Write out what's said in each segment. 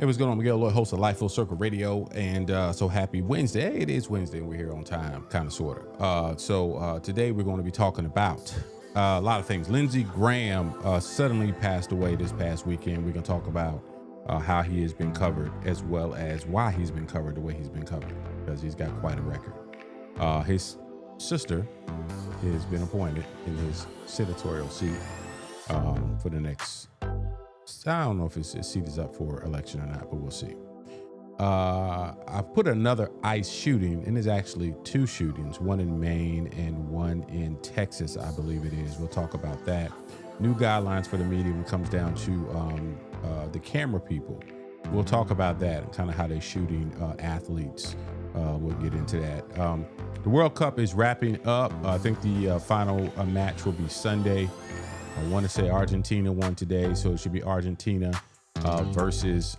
what's going on? Miguel Lloyd, host of Life Full Circle Radio, and so happy Wednesday. It is Wednesday, and we're here on time, kind of, sort of. So today we're going to be talking about a lot of things. Lindsey Graham suddenly passed away this past weekend. We're going to talk about how he has been covered, as well as why he's been covered the way he's been covered, because he's got quite a record. His sister has been appointed in his senatorial seat for the next... I don't know if his seat is up for election or not, but we'll see. I put another ICE shooting, and there's actually two shootings, one in Maine and one in Texas, I believe it is. We'll talk about that. New guidelines for the media when it comes down to the camera people. We'll talk about that and kind of how they're shooting athletes. We'll get into that. The World Cup is wrapping up. I think the final match will be Sunday. I want to say Argentina won today, so it should be Argentina versus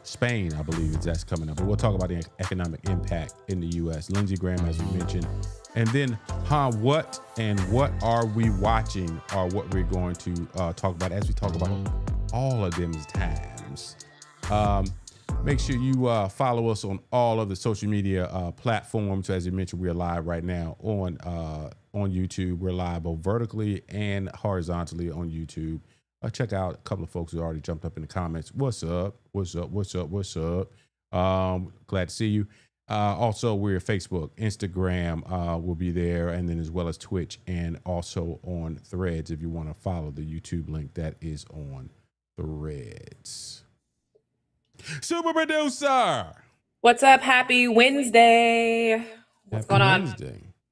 Spain, I believe that's coming up. But we'll talk about the economic impact in the U.S. Lindsey Graham, as we mentioned. And then, what are we watching, or what we're going to talk about as we talk about all of them times. Make sure you follow us on all of the social media platforms. As you mentioned, we're live right now on YouTube. We're live both vertically and horizontally on YouTube. Check out a couple of folks who already jumped up in the comments. What's up? What's up? What's up? What's up? Glad to see you. Also, we're Facebook, Instagram will be there, and then as well as Twitch, and also on Threads if you want to follow the YouTube link that is on Threads. Super producer, what's up? Happy Wednesday. What's going on?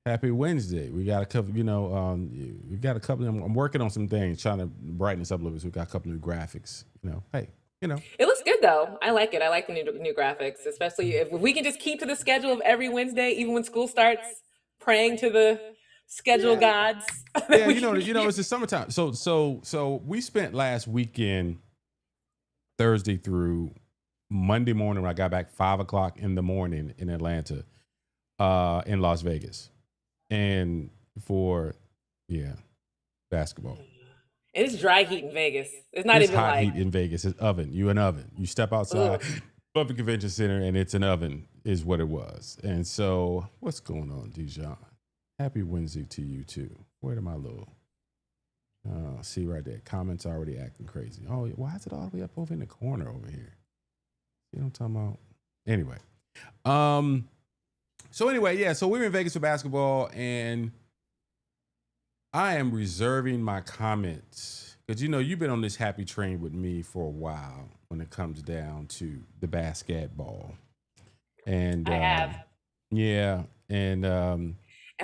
Happy Wednesday. We got a couple, we got a couple. I'm working on some things, trying to brighten this up a little bit. So we got a couple new graphics. Hey, it looks good though. I like it. I like the new graphics, especially if we can just keep to the schedule of every Wednesday, even when school starts. Praying to the schedule gods. Yeah, it's the summertime. So we spent last weekend, Thursday through Monday morning, when I got back 5 o'clock in the morning in Atlanta, in Las Vegas, and for basketball. It's dry heat in Vegas. It's not even hot like heat in Vegas. It's oven. You an oven. You step outside of the convention center, and it's an oven, is what it was. And so, what's going on, Dijon? Happy Wednesday to you too. Where am I, little? See right there. Comments already acting crazy. Oh, why is it all the way up over in the corner over here? You know what I'm talking about? Anyway. So we're in Vegas for basketball, and I am reserving my comments because, you've been on this happy train with me for a while when it comes down to the basketball. And I have. Yeah. And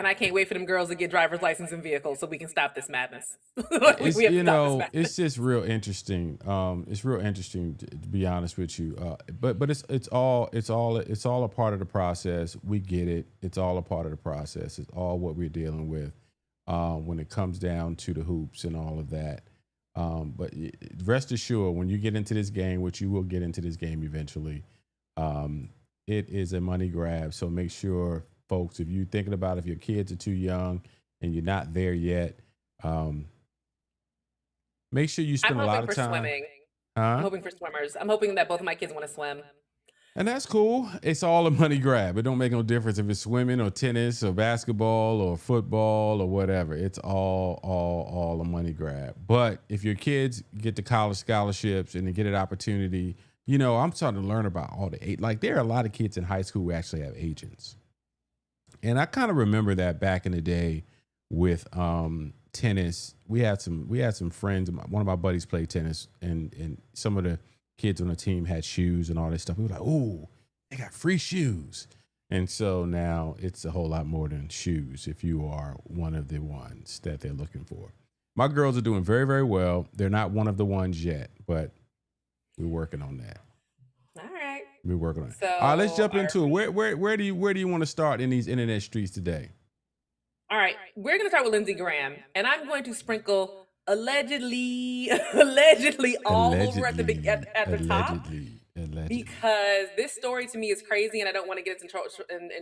I can't wait for them girls to get driver's license and vehicles so we can stop this madness. It's just real interesting. It's real interesting to be honest with you. But it's all a part of the process. We get it. It's all a part of the process. It's all what we're dealing with when it comes down to the hoops and all of that. But rest assured, when you get into this game, which you will get into this game eventually, it is a money grab. So make sure, folks, if you're thinking about if your kids are too young and you're not there yet, make sure you spend a lot of time. Swimming. I'm hoping for swimmers. I'm hoping that both of my kids want to swim. And that's cool. It's all a money grab. It don't make no difference if it's swimming or tennis or basketball or football or whatever. It's all a money grab. But if your kids get the college scholarships and they get an opportunity, I'm starting to learn about all the there are a lot of kids in high school who actually have agents. And I kind of remember that back in the day with tennis. We had some friends. One of my buddies played tennis, and some of the kids on the team had shoes and all this stuff. We were like, "Ooh, they got free shoes." And so now it's a whole lot more than shoes if you are one of the ones that they're looking for. My girls are doing very, very well. They're not one of the ones yet, but we're working on that. All right. We're working on it. So, all right, let's jump into it. Where do you want to start in these internet streets today? All right, we're going to start with Lindsey Graham, and I'm going to sprinkle allegedly all over at the top. Because this story to me is crazy, and I don't want to get us in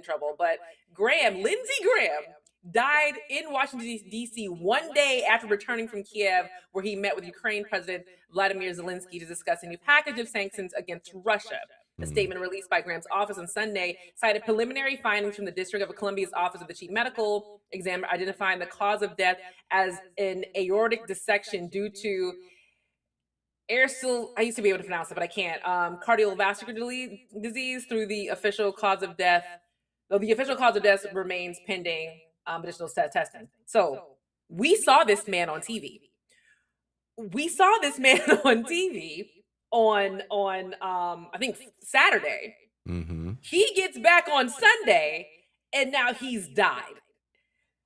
trouble. But Lindsey Graham died in Washington, D.C. one day after returning from Kiev, where he met with Ukraine President Vladimir Zelensky to discuss a new package of sanctions against Russia. A statement released by Graham's office on Sunday cited preliminary findings from the District of Columbia's Office of the Chief Medical Examiner, identifying the cause of death as an aortic dissection due to I used to be able to pronounce it, but I can't. Cardiovascular disease through the official cause of death. Though the official cause of death remains pending additional testing. So we saw this man on TV. We saw this man on TV on I think Saturday. Mm-hmm. He gets back on Sunday, and now he's died.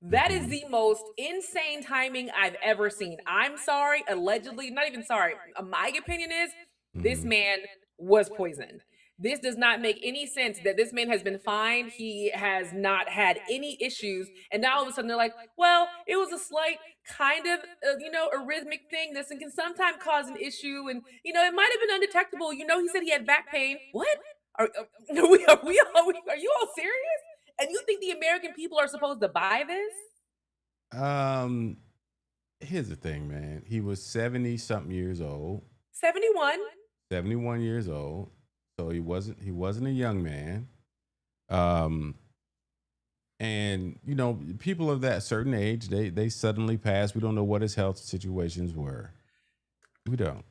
That is the most insane timing I've ever seen. I'm sorry, allegedly, not even sorry. My opinion is this man was poisoned. This does not make any sense that this man has been fined. He has not had any issues. And now all of a sudden they're like, well, it was a slight kind of, arrhythmic thing. This can sometimes cause an issue. And, it might have been undetectable. He said he had back pain. What? Are you all serious? And you think the American people are supposed to buy this? Here's the thing, man. He was 70-something years old. 71. 71 years old. So he wasn't a young man. And people of that certain age, they suddenly passed. We don't know what his health situations were. We don't.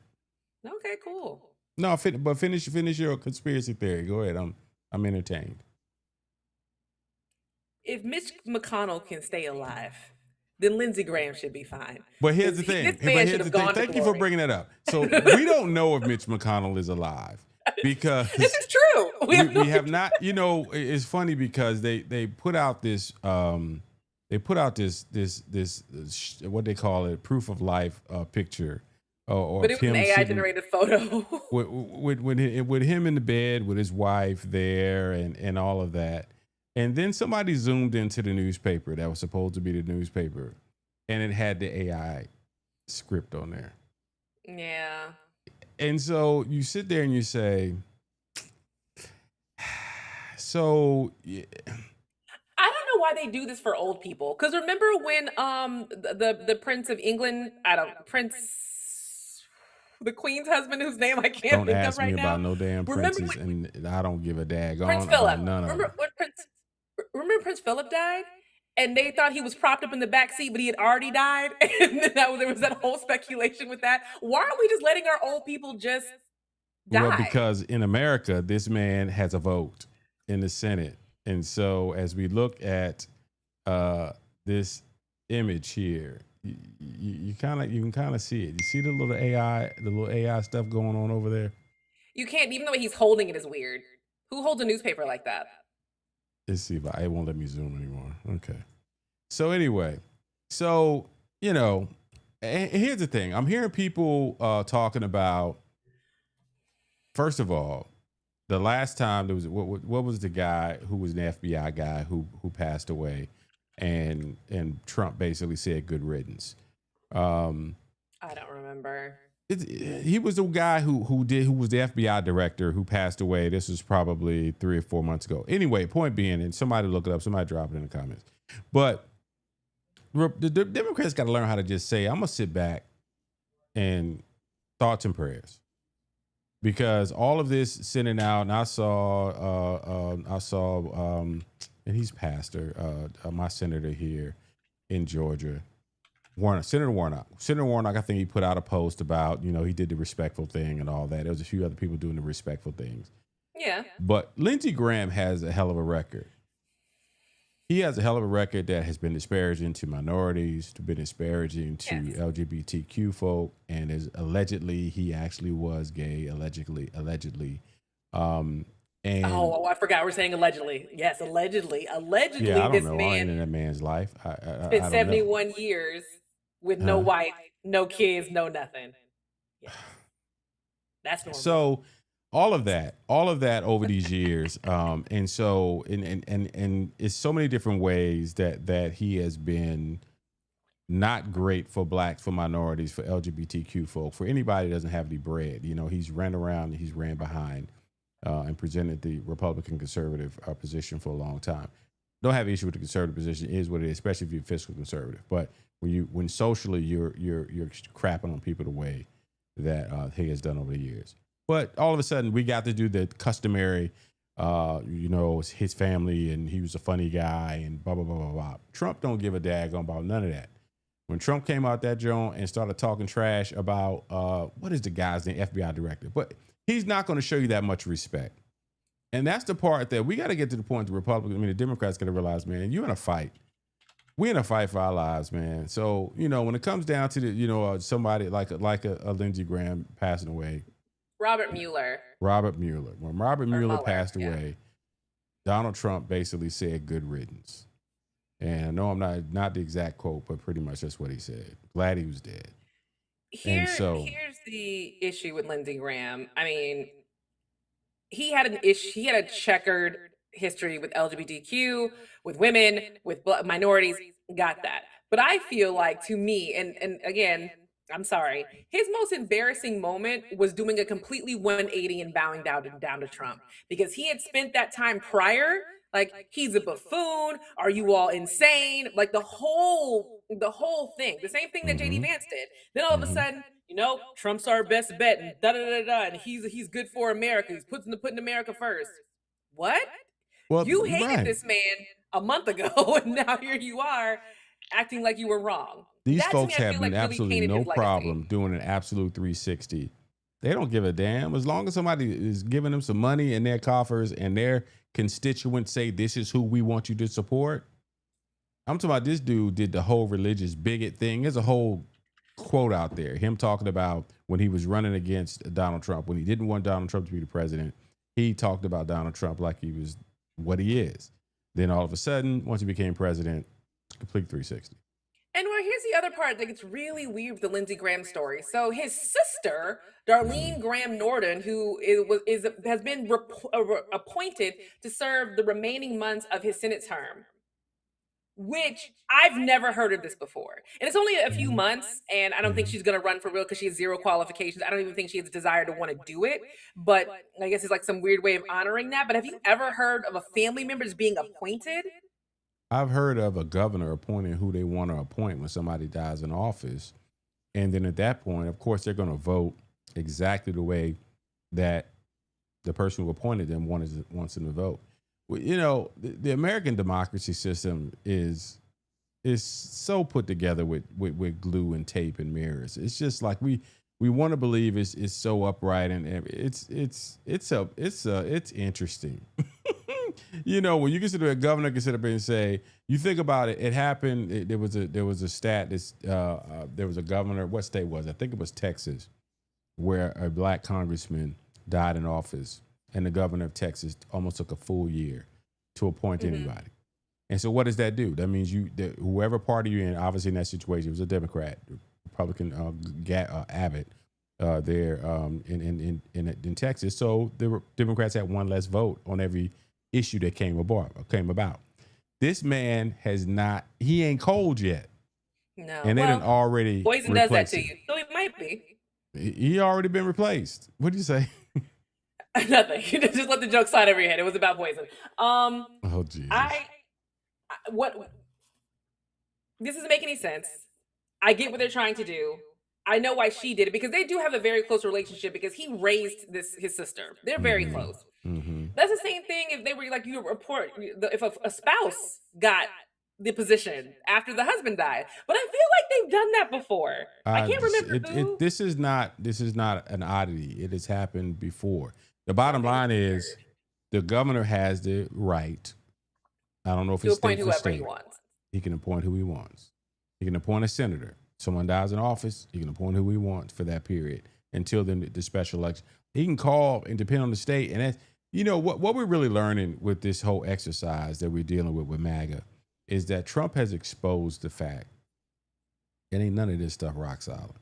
Okay, cool. No, but finish your conspiracy theory. Go ahead. I'm entertained. If Mitch McConnell can stay alive, then Lindsey Graham should be fine. But here's the thing. Thank you for bringing that up. So we don't know if Mitch McConnell is alive because this is true. We have not. It's funny because they put out this what they call it, proof of life picture. But it was an AI generated photo with him in the bed with his wife there and all of that. And then somebody zoomed into the newspaper that was supposed to be the newspaper, and it had the AI script on there. Yeah. And so you sit there and you say, so yeah. I don't know why they do this for old people. Because remember when the Prince of England, the Queen's husband, whose name I can't think of right now. Don't ask me about no damn princes, and I don't give a dag. Prince Philip. Remember Prince Philip died? And they thought he was propped up in the back seat, but he had already died. And then there was that whole speculation with that. Why are we just letting our old people just die? Well, because in America, this man has a vote in the Senate. And so as we look at this image here, you can kind of see it. You see the little AI stuff going on over there? You can't, even the way he's holding it is weird. Who holds a newspaper like that? Let's see if it won't let me zoom anymore. Okay. So anyway, and here's the thing. I'm hearing people talking about, first of all, the last time there was, what was the guy who was an FBI guy who passed away, and Trump basically said good riddance. I don't remember. He was the guy who was the FBI director who passed away. This was probably 3 or 4 months ago. Anyway, point being, and somebody look it up, somebody drop it in the comments. But the Democrats got to learn how to just say, I'm gonna sit back and thoughts and prayers, because all of this sending out, and I saw, and he's pastor, my senator here in Georgia. Senator Warnock, I think he put out a post about, he did the respectful thing and all that. There was a few other people doing the respectful things. Yeah. But Lindsey Graham has a hell of a record. He has a hell of a record that has been disparaging to minorities, been disparaging to LGBTQ folk, and allegedly he actually was gay, allegedly. And I forgot we're saying allegedly. Yes, allegedly. Yeah, I don't this know. man I ain't in that man's life. Spent 71 years with no wife, no kids, no nothing. Yeah. That's normal. So all of that over these years, and so and it's so many different ways that he has been not great for blacks, for minorities, for LGBTQ folk, for anybody that doesn't have any bread. He's ran around, he's ran behind, and presented the Republican conservative position for a long time. don't have an issue with the conservative position. It is what it is, especially if you're fiscal conservative. But when socially you're crapping on people the way that he has done over the years. But all of a sudden we got to do the customary, his family and he was a funny guy and blah blah blah blah blah. Trump don't give a daggone about none of that. When Trump came out that joint and started talking trash about what is the guy's name, FBI director, but he's not going to show you that much respect. And that's the part that we got to get to the point the Republicans, the Democrats got to realize, man, you're in a fight. We're in a fight for our lives, man. So, when it comes down to the, somebody like a Lindsey Graham passing away. Robert Mueller. When Robert Mueller passed away, Donald Trump basically said good riddance. And I know I'm not the exact quote, but pretty much that's what he said. Glad he was dead. Here's the issue with Lindsey Graham. I mean, he had an issue. He had a checkered history with LGBTQ, with women, with minorities. Got that. But I feel like, to me, and again, I'm sorry, his most embarrassing moment was doing a completely 180 and bowing down to Trump, because he had spent that time prior like, he's a buffoon. Are you all insane? Like the whole thing, the same thing that JD Vance did. Then all of a sudden, Trump's our best bet, and and he's good for America. He's putting America first. What? Well, you hated this man a month ago, and now here you are acting like you were wrong. These folks have absolutely no problem doing an absolute 360. They don't give a damn. As long as somebody is giving them some money in their coffers and their constituents say, this is who we want you to support. I'm talking about this dude did the whole religious bigot thing. There's a whole quote out there, him talking about when he was running against Donald Trump, when he didn't want Donald Trump to be the president, he talked about Donald Trump like he was what he is. Then all of a sudden, once he became president, complete 360. And well, here's the other part that gets really weird with the Lindsey Graham story. So his sister, Darlene Graham Norton, who has been appointed to serve the remaining months of his Senate term, which I've never heard of this before. And it's only a few months, and I don't think she's going to run for real because she has zero qualifications. I don't even think she has a desire to want to do it. But I guess it's like some weird way of honoring that. But have you ever heard of a family member being appointed? I've heard of a governor appointing who they want to appoint when somebody dies in office. And then at that point, of course, they're going to vote exactly the way that the person who appointed them wants them to vote. Well, the American democracy system is so put together with glue and tape and mirrors. It's just like we want to believe it's so upright, and it's interesting. When you consider a governor can sit up and say, you think about it, it happened. There was a stat. There was a governor. What state was it? I think it was Texas, where a black congressman died in office, and the governor of Texas almost took a full year to appoint anybody. And so what does that do? That means whoever party you're in, obviously in that situation, it was a Democrat, Republican Abbott there in Texas. So the Democrats had one less vote on every issue that came about. This man he ain't cold yet. No. And they didn't already poison does that to you. So it might be. He already been replaced. What'd you say? Nothing. Just let the joke slide over your head. It was about poison. Oh Jesus. What this doesn't make any sense. I get what they're trying to do. I know why she did it, because they do have a very close relationship, because he raised his sister. They're very close. That's the same thing if they were like, you report if a spouse got the position after the husband died. But I feel like they've done that before. I can't remember. This is not an oddity. It has happened before. The bottom line is the governor has the right. I don't know if it's state for state. He can appoint who he wants. He can appoint a senator. Someone dies in office, he can appoint who he wants for that period until the special election. He can call and depend on the state. And that's, what we're really learning with this whole exercise that we're dealing with MAGA is that Trump has exposed the fact it ain't none of this stuff rock solid.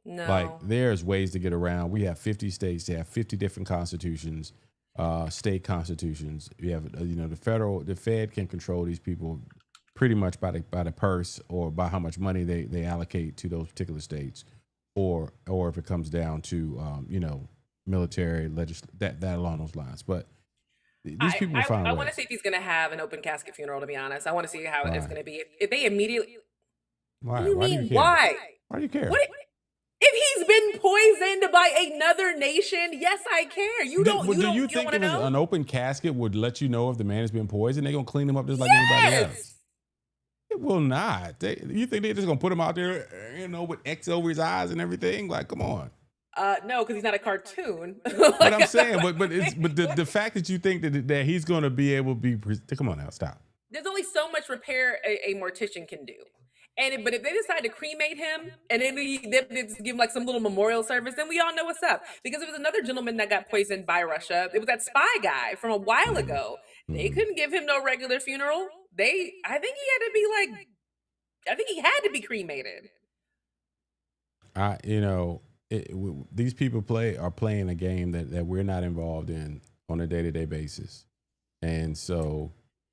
No. Like, there's ways to get around. We have 50 states. They have 50 different constitutions, state constitutions. You have, the Fed can control these people pretty much by the purse or by how much money they allocate to those particular states, or if it comes down to military that along those lines. But These people find I want to ways. see if he's going to have an open casket funeral. To be honest, I want to see how it's Why? going to be. If they immediately, what do Why? you Why do you mean? care? Why? Why do you care? What? If he's been poisoned by another nation, yes, I care. You don't. Do you You don't think want if to it's know? an open casket would let you know if the man has been poisoned? They're gonna clean him up just like anybody else. Yes. It will not. You think they're just gonna put him out there, with X over his eyes and everything? Like, come on. No, because he's not a cartoon. But I'm saying, but the fact that you think that he's gonna be able to be, come on now, stop. There's only so much repair a mortician can do. But if they decide to cremate him and then they just give him like some little memorial service, then we all know what's up. Because there was another gentleman that got poisoned by Russia. It was that spy guy from a while ago. They couldn't give him no regular funeral. I think he had to be cremated. These people are playing a game that we're not involved in on a day-to-day basis, and so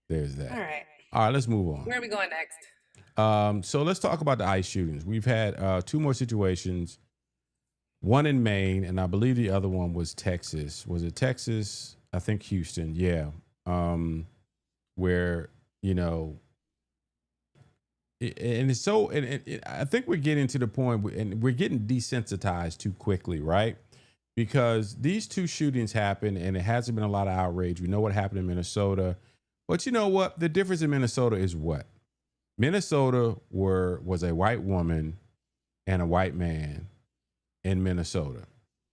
there's that. All right, let's move on. Where are we going next? So let's talk about the ICE shootings. We've had 2 more situations, one in Maine, and I believe the other one was Texas. Was it Texas? I think Houston. Yeah. Where, and it's so, I think we're getting to the point, and we're getting desensitized too quickly, right? Because these 2 shootings happened, and it hasn't been a lot of outrage. We know what happened in Minnesota, but you know what? The difference in Minnesota is what? Minnesota was a white woman and a white man in Minnesota.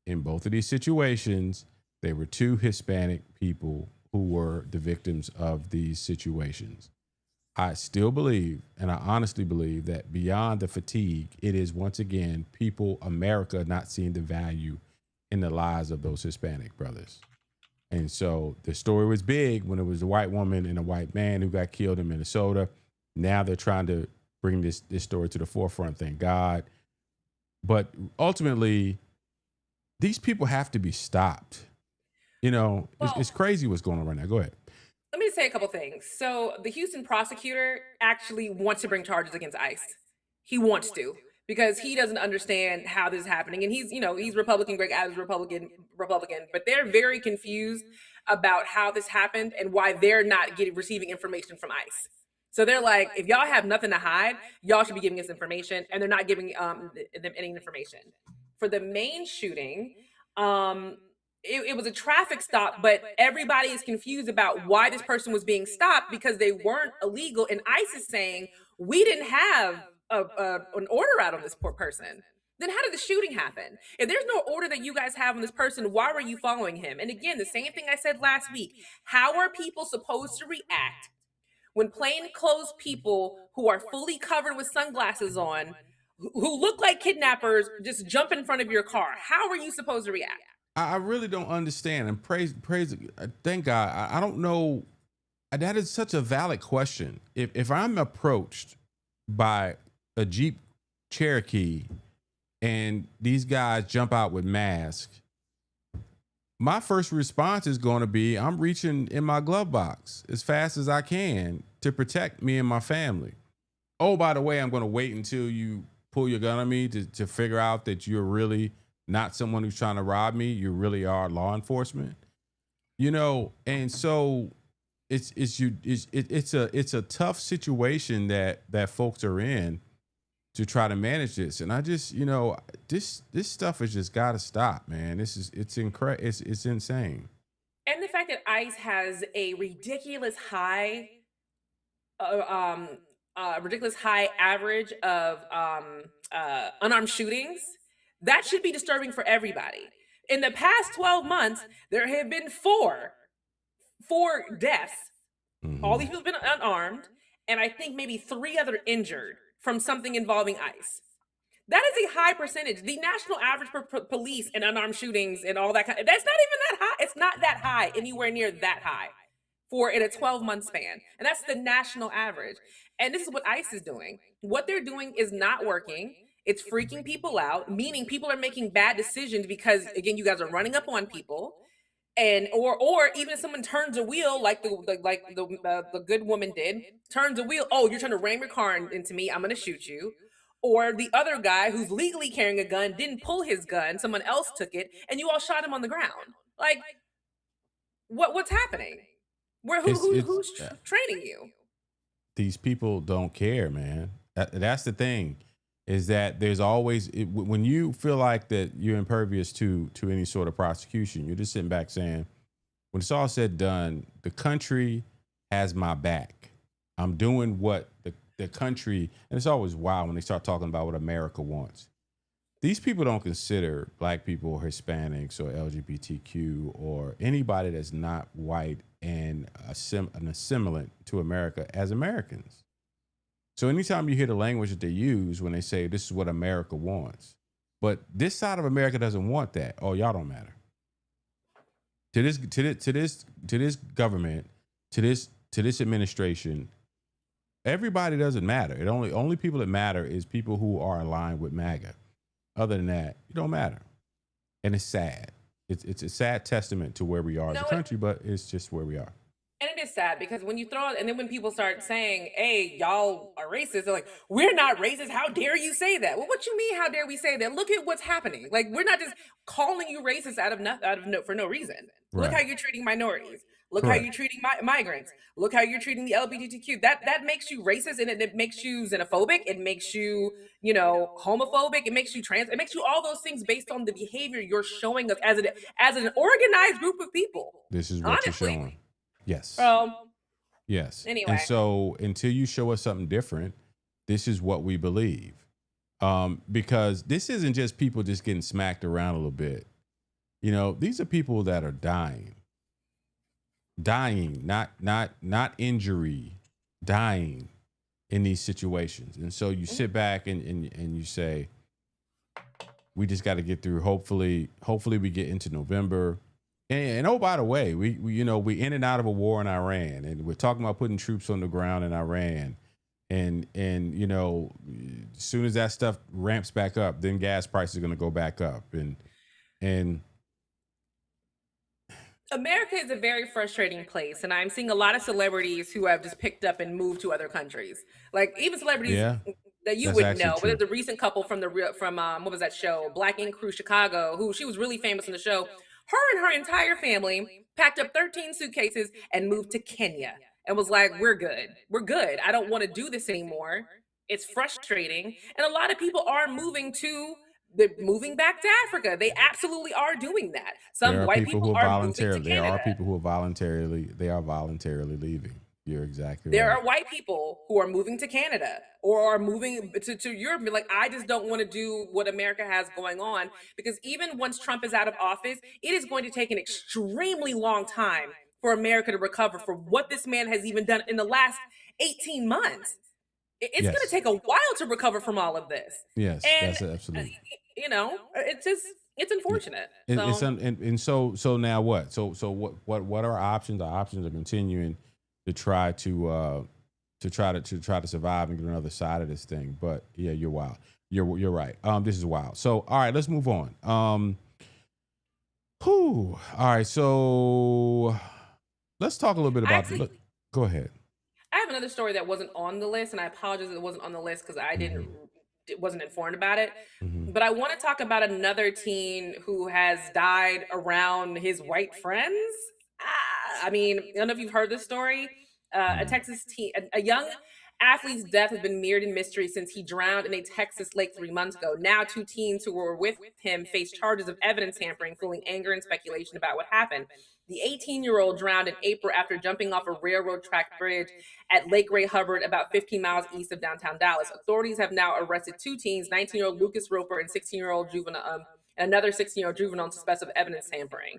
In both of these situations, there were 2 Hispanic people who were the victims of these situations. I still believe, and I honestly believe, that beyond the fatigue, it is once again America not seeing the value in the lives of those Hispanic brothers. And so the story was big when it was a white woman and a white man who got killed in Minnesota. Now they're trying to bring this story to the forefront, thank God. But ultimately, these people have to be stopped. It's crazy what's going on right now. Go ahead. Let me say a couple things. So the Houston prosecutor actually wants to bring charges against ICE. He wants to, because he doesn't understand how this is happening. And he's Republican, Greg Adams Republican, but they're very confused about how this happened and why they're not receiving information from ICE. So they're like, if y'all have nothing to hide, y'all should be giving us information, and they're not giving them any information. For the Maine shooting, it was a traffic stop, but everybody is confused about why this person was being stopped, because they weren't illegal, and ICE is saying, we didn't have an order out on this poor person. Then how did the shooting happen? If there's no order that you guys have on this person, why were you following him? And again, the same thing I said last week. How are people supposed to react when plainclothes people who are fully covered with sunglasses on, who look like kidnappers, just jump in front of your car? How are you supposed to react? I really don't understand. And praise, thank God. I don't know. That is such a valid question. If I'm approached by a Jeep Cherokee and these guys jump out with masks, my first response is going to be, I'm reaching in my glove box as fast as I can to protect me and my family. Oh, by the way, I'm going to wait until you pull your gun on me to figure out that you're really not someone who's trying to rob me. You really are law enforcement, and so it's a tough situation that folks are in to try to manage this. And I just, this stuff has just got to stop, man. It's incredible. It's insane. And the fact that ICE has a ridiculous high average of unarmed shootings, that should be disturbing for everybody. In the past 12 months, there have been four deaths. Mm-hmm. All these people have been unarmed, and I think maybe 3 other injured from something involving ICE. That is a high percentage. The national average for police and unarmed shootings and all that that's not even that high. It's not that high, anywhere near that high in a 12-month span. And that's the national average. And this is what ICE is doing. What they're doing is not working. It's freaking people out, meaning people are making bad decisions because, again, you guys are running up on people. And or even if someone turns a wheel, like the good woman did, turns a wheel. Oh, you're trying to ram your car into me. I'm going to shoot you. Or the other guy who's legally carrying a gun didn't pull his gun. Someone else took it, and you all shot him on the ground. Like, What's happening? It's Who's training you? these people don't care, man. That's the thing, is that there's always when you feel like that you're impervious to any sort of prosecution, you're just sitting back saying, when it's all said and done, the country has my back. I'm doing what the country, and it's always wild when they start talking about what America wants. These people don't consider black people or Hispanics or LGBTQ or anybody that's not white and an assimilant to America as Americans. So anytime you hear the language that they use when they say this is what America wants, but this side of America doesn't want that. Oh, y'all don't matter. To this government, to this administration, everybody doesn't matter. It only people that matter is people who are aligned with MAGA. Other than that, you don't matter. And it's sad. It's a sad testament to where we are as a country, but it's just where we are. And it is sad because when you throw it, and then when people start saying, hey, y'all are racist, they're like, we're not racist. How dare you say that? Well, what you mean, how dare we say that? Look at what's happening. Like, we're not just calling you racist for no reason. Look how you're treating minorities. Look how you're treating migrants. Look how you're treating the LGBTQ. That makes you racist, and it makes you xenophobic. It makes you, homophobic. It makes you trans. It makes you all those things based on the behavior you're showing us as an organized group of people. This is what you're showing. Yes. Yes. Anyway. And so until you show us something different, this is what we believe. Because this isn't just people just getting smacked around a little bit. These are people that are dying, not injury, dying in these situations. And so you sit back and you say, we just got to get through. Hopefully we get into November. And oh, by the way, we in and out of a war in Iran, and we're talking about putting troops on the ground in Iran. And as soon as that stuff ramps back up, then gas prices are going to go back up. And America is a very frustrating place, and I'm seeing a lot of celebrities who have just picked up and moved to other countries. Like even celebrities that you wouldn't know. But there's a recent couple from what was that show, Black Ink Crew Chicago, who she was really famous in the show. Her and her entire family packed up 13 suitcases and moved to Kenya and was like, we're good. We're good. I don't want to do this anymore. It's frustrating. And a lot of people are moving back to Africa. They absolutely are doing that. Some white people are moving to Canada. There are people who are voluntarily leaving. You're exactly right. There are white people who are moving to Canada or are moving to Europe. Like, I just don't want to do what America has going on, because even once Trump is out of office, it is going to take an extremely long time for America to recover for what this man has even done in the last 18 months. It's going to take a while to recover from all of this. Yes, and, that's absolutely. It's unfortunate. So now what? So what are our options? Our options are continuing to try to survive and get on the other side of this thing. But yeah, you're wild. You're right. This is wild. So all right, let's move on. All right, so let's talk a little bit about. Go ahead. I have another story that wasn't on the list, and I apologize it wasn't on the list because I wasn't informed about it. But I want to talk about another teen who has died around his white friends. I don't know if you've heard this story. A Texas teen, a young athlete's death has been mirrored in mystery since he drowned in a Texas lake 3 months ago. Now, 2 teens who were with him face charges of evidence-tampering, fueling anger and speculation about what happened. The 18-year-old drowned in April after jumping off a railroad track bridge at Lake Ray Hubbard, about 15 miles east of downtown Dallas. Authorities have now arrested 2 teens, 19-year-old Lucas Roper and 16-year-old juvenile, and another 16-year-old juvenile on suspicion of evidence-tampering.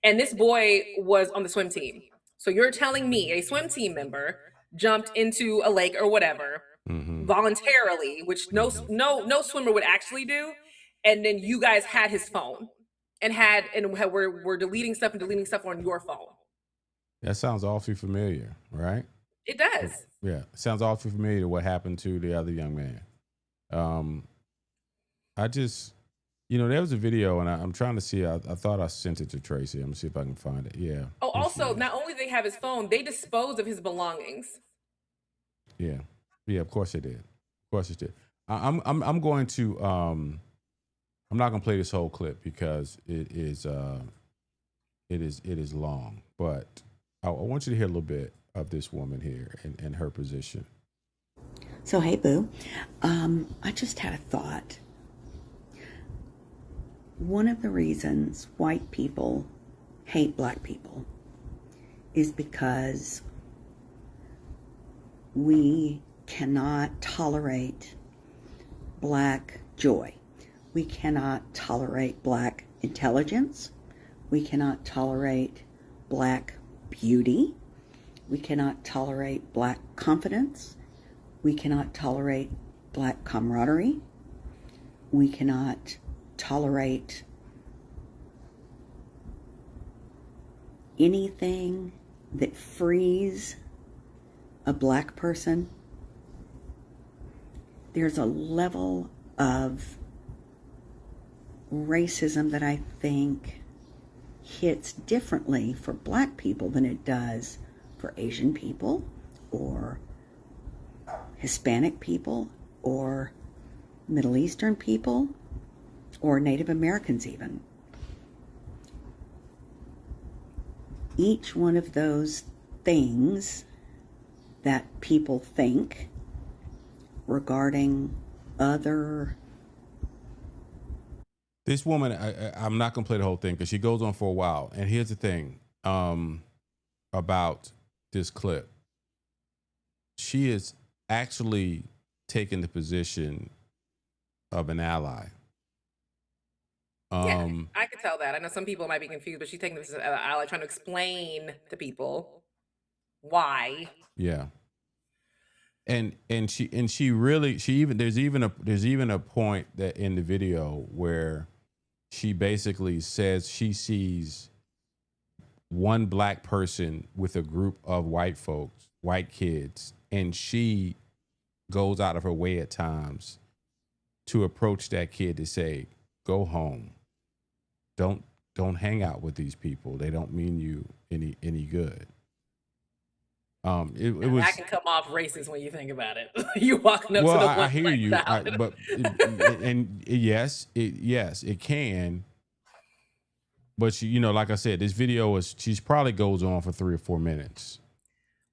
And this boy was on the swim team. So you're telling me a swim team member jumped into a lake or whatever voluntarily, which no swimmer would actually do, and then you guys had his phone and were deleting stuff on your phone. That sounds awfully familiar, right? It does. Yeah, it sounds awfully familiar to what happened to the other young man. I just, there was a video, and I'm trying to see. I thought I sent it to Tracy. I'm gonna see if I can find it. Yeah. Oh, also, not only did they have his phone, they disposed of his belongings. Yeah. Of course they did. Of course they did. I'm going to. I'm not gonna play this whole clip because it is long. but I want you to hear a little bit of this woman here and her position. So, hey, Boo. I just had a thought. One of the reasons white people hate black people is because we cannot tolerate black joy. We cannot tolerate black intelligence. We cannot tolerate black beauty. We cannot tolerate black confidence. We cannot tolerate black camaraderie. We cannot tolerate anything that frees a black person. There's a level of racism that I think hits differently for black people than it does for Asian people or Hispanic people or Middle Eastern people or Native Americans even. Each one of those things that people think regarding other... This woman, I'm not going to play the whole thing because she goes on for a while. And here's the thing about this clip. She is actually taking the position of an ally. Yeah, I could tell that. I know some people might be confused, but she's taking this as an ally, trying to explain to people why. Yeah. And she really there's even a point that in the video where she basically says she sees one black person with a group of white folks, white kids, and she goes out of her way at times to approach that kid to say, go home. Don't hang out with these people. They don't mean you any good. It was. That can come off racist when you think about it. You walking up Well, to the I hear like you, that. but yes, it can. But she, like I said, this video she's probably goes on for 3 or 4 minutes.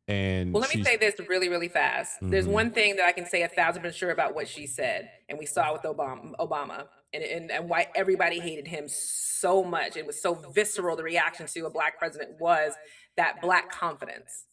And well, let me say this really, really fast. There's one thing that I can say 1,000% sure about what she said, and we saw with Obama, and why everybody hated him so much. It was so visceral. The reaction to a black president was that black confidence.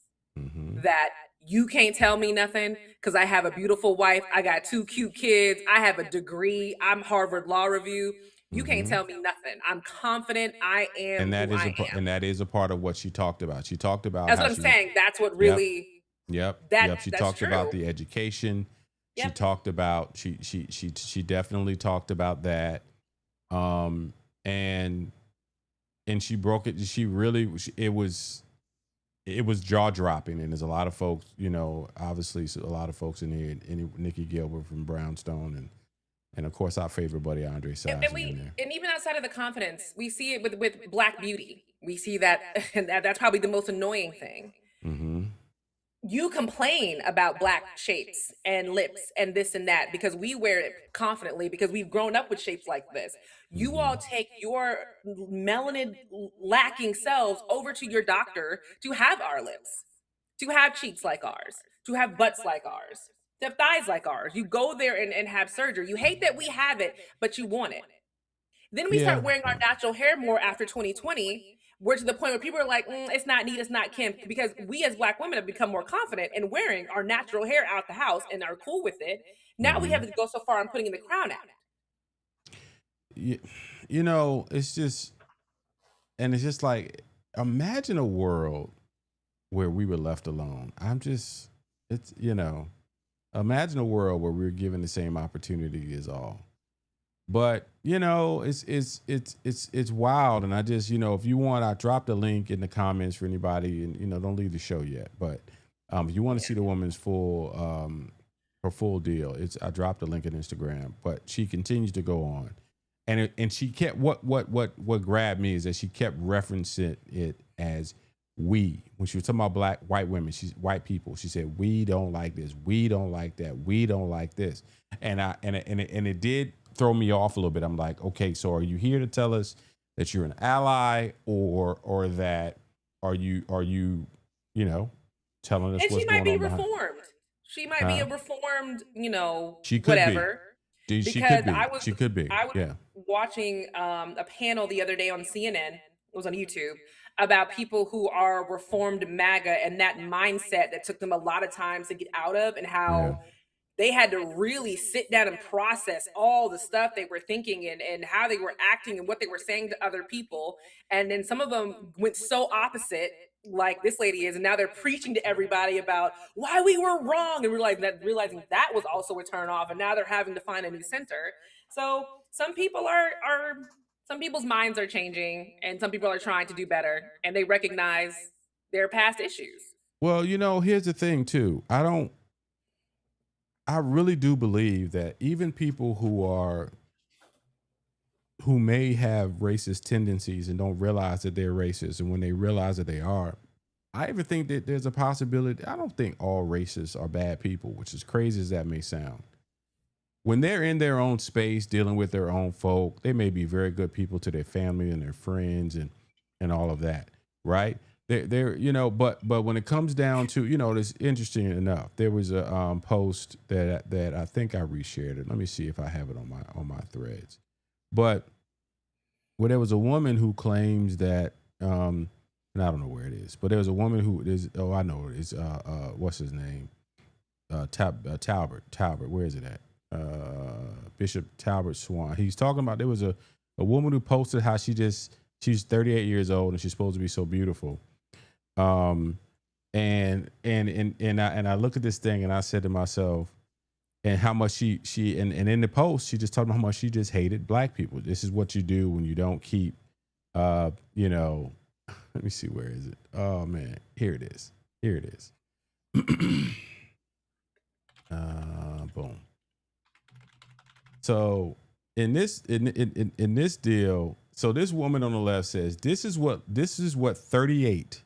That you can't tell me nothing because I have a beautiful wife. I got 2 cute kids. I have a degree. I'm Harvard Law Review. You can't tell me nothing. I'm confident. I am. And that is a part of what she talked about. She talked about. That's what I'm saying. That's what really. Yep. She talked about the education. Yep. She talked about. She definitely talked about that. And she broke it. It was jaw dropping, and there's a lot of folks, obviously a lot of folks in here, Nikki Gilbert from Brownstone, and of course our favorite buddy Andre Size. And even outside of the confidence, we see it with black beauty. We see that, and that's probably the most annoying thing. You complain about black shapes and lips and this and that because we wear it confidently because we've grown up with shapes like this. You all take your melanin lacking selves over to your doctor to have our lips, to have cheeks like ours, to have butts like ours, to have thighs like ours. You go there and have surgery. You hate that we have it, but you want it. Then we start wearing our natural hair more after 2020. We're to the point where people are like, it's not Nita, it's not Kim, because we as black women have become more confident in wearing our natural hair out the house and are cool with it. Now we have to go so far on putting in the crown act. It's just like, imagine a world where we were left alone. Imagine a world where we're given the same opportunity as all. But it's wild, and I just if you want, I dropped a link in the comments for anybody, and don't leave the show yet. But if you want to see the woman's her full deal, I dropped a link on Instagram. But she continues to go on, and she kept what grabbed me is that she kept referencing it as we when she was talking about white women. White people. She said we don't like this, we don't like that, we don't like this, and it did throw me off a little bit. I'm like, okay, so are you here to tell us that you're an ally, or you know, telling us And what's she might going be on behind? reformed. She might be a reformed, She could be. whatever. She could Because be. She could be. I was Yeah. watching a panel the other day on CNN. It was on YouTube about people who are reformed MAGA and that mindset that took them a lot of times to get out of, and Yeah. how they had to really sit down and process all the stuff they were thinking, and how they were acting and what they were saying to other people. And then some of them went so opposite, like this lady is, and now they're preaching to everybody about why we were wrong, and realizing that was also a turn off, and now they're having to find a new center. So some people are some people's minds are changing, and some people are trying to do better, and they recognize their past issues. Well, here's the thing too. I really do believe that even people who may have racist tendencies and don't realize that they're racist, and when they realize that they are, I even think that there's a possibility. I don't think all racists are bad people, which is crazy as that may sound. When they're in their own space dealing with their own folk, they may be very good people to their family and their friends and all of that, right? They're but when it comes down to, it's interesting enough. There was a post that I think I reshared it. Let me see if I have it on my threads. But where there was a woman who claims that, and I don't know where it is, but there was a woman who is, I know it is, what's his name? Talbert. Where is it at? Bishop Talbert Swan. He's talking about, there was a woman who posted how she's 38 years old and she's supposed to be so beautiful. And I look at this thing and I said to myself, and how much she and in the post, she just talked about how much she just hated black people. This is what you do when you don't keep, let me see, where is it? Oh man, here it is. Boom. So in this deal, so this woman on the left says, this is what 38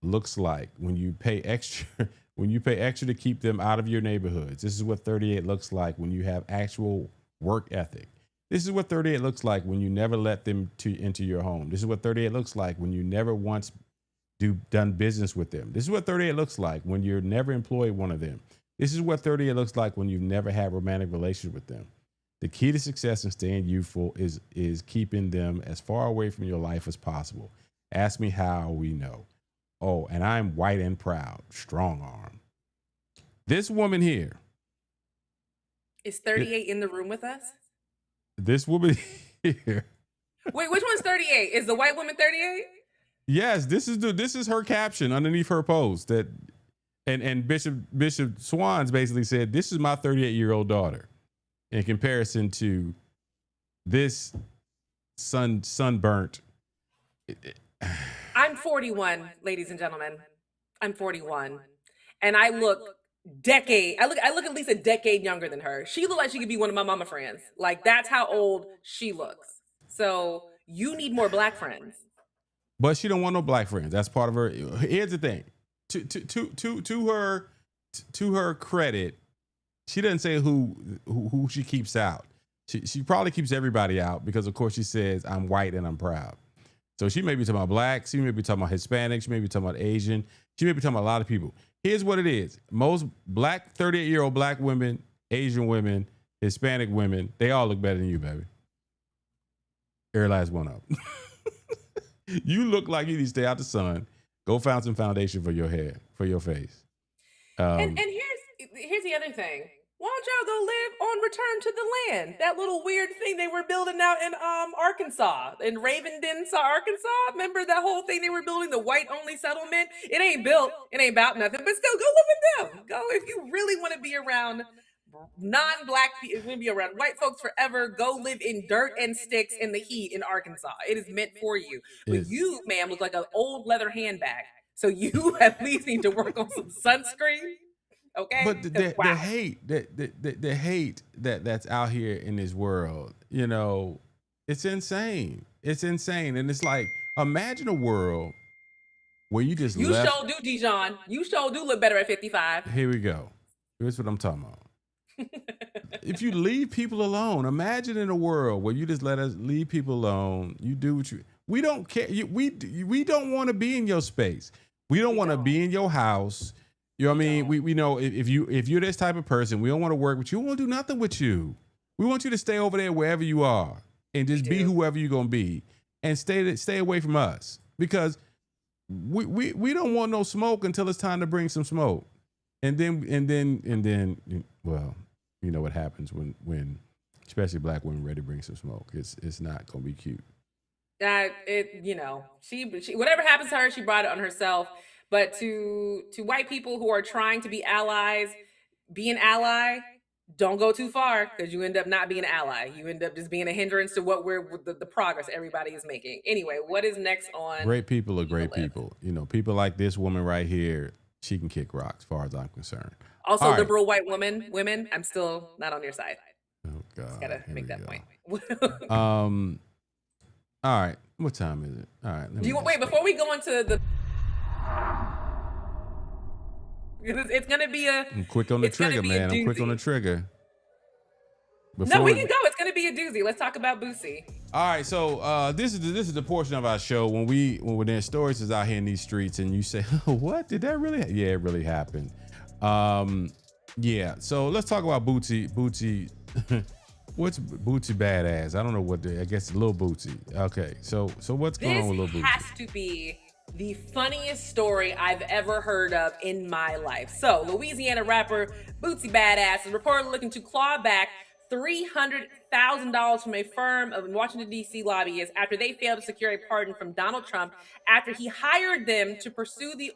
looks like when you pay extra to keep them out of your neighborhoods. This is what 38 looks like when you have actual work ethic. This is what 38 looks like when you never let them into your home. This is what 38 looks like when you never once done business with them. This is what 38 looks like when you're never employed one of them. This is what 38 looks like when you've never had romantic relations with them. The key to success and staying youthful is keeping them as far away from your life as possible. Ask me how we know. Oh, and I'm white and proud. Strong arm. This woman here. Is 38 in the room with us? This woman here. Wait, which one's 38? Is the white woman 38? Yes, this is her caption underneath her post that, and Bishop Swans basically said, this is my 38-year-old daughter in comparison to this sunburnt. I'm 41, ladies and gentlemen. I'm 41. And I look at least a decade younger than her. She looked like she could be one of my mama friends. Like, that's how old she looks. So you need more black friends. But she don't want no black friends. That's part of her. Here's the thing. To her credit, she doesn't say who she keeps out. She probably keeps everybody out because, of course, she says, I'm white and I'm proud. So she may be talking about black. She may be talking about Hispanic. She may be talking about Asian. She may be talking about a lot of people. Here's what it is. Most black 38-year-old black women, Asian women, Hispanic women, they all look better than you, baby. Every last one of them. You look like you need to stay out the sun. Go find some foundation for your hair, for your face. And here's the other thing. Why don't y'all go live on Return to the Land? That little weird thing they were building out in Arkansas, in Ravenden, Arkansas. Remember that whole thing they were building, the white-only settlement? It ain't built. It ain't about nothing. But still, go live with them. Go, if you really want to be around non-black people, want to be around white folks forever, go live in dirt and sticks in the heat in Arkansas. It is meant for you. But you, ma'am, look like an old leather handbag. So you at least need to work on some sunscreen. Okay. But the hate that's out here in this world, it's insane. It's insane. And it's like, imagine a world where you just You sure do, Dijon. You sure do look better at 55. Here we go. Here's what I'm talking about. If you leave people alone, imagine in a world where you just let us leave people alone. You do We don't care. We don't want to be in your space. We don't want to be in your house. You know what I mean? We know if you're this type of person, we don't want to work with you. We won't do nothing with you. We want you to stay over there wherever you are and just be whoever you're gonna be, and stay away from us, because we don't want no smoke until it's time to bring some smoke, and then well, you know what happens when especially black women ready to bring some smoke. It's not gonna be cute. She whatever happens to her, she brought it on herself. But to white people who are trying to be allies, be an ally. Don't go too far, because you end up not being an ally. You end up just being a hindrance to what the progress everybody is making. Anyway, what is next on? Great people are great people. You know, people like this woman right here, she can kick rocks, as far as I'm concerned. Also, liberal white women, I'm still not on your side. Oh God, just gotta make that point. All right, what time is it? All right, wait before we go into the. It's gonna be I'm quick on the trigger, man. I'm quick on the trigger. No, we can go. It's gonna be a doozy. Let's talk about Boosie. All right, so this is the portion of our show when there's stories is out here in these streets, and you say, "What did that really?" Yeah, it really happened. Yeah. So let's talk about Boosie. What's Boosie Badazz? I don't know what. I guess Lil Boosie. Okay. So what's going on with Lil Boosie? This has to be the funniest story I've ever heard of in my life. So, Louisiana rapper Boosie Badazz is reportedly looking to claw back $300,000 from a firm of Washington, D.C. lobbyists after they failed to secure a pardon from Donald Trump after he hired them to pursue the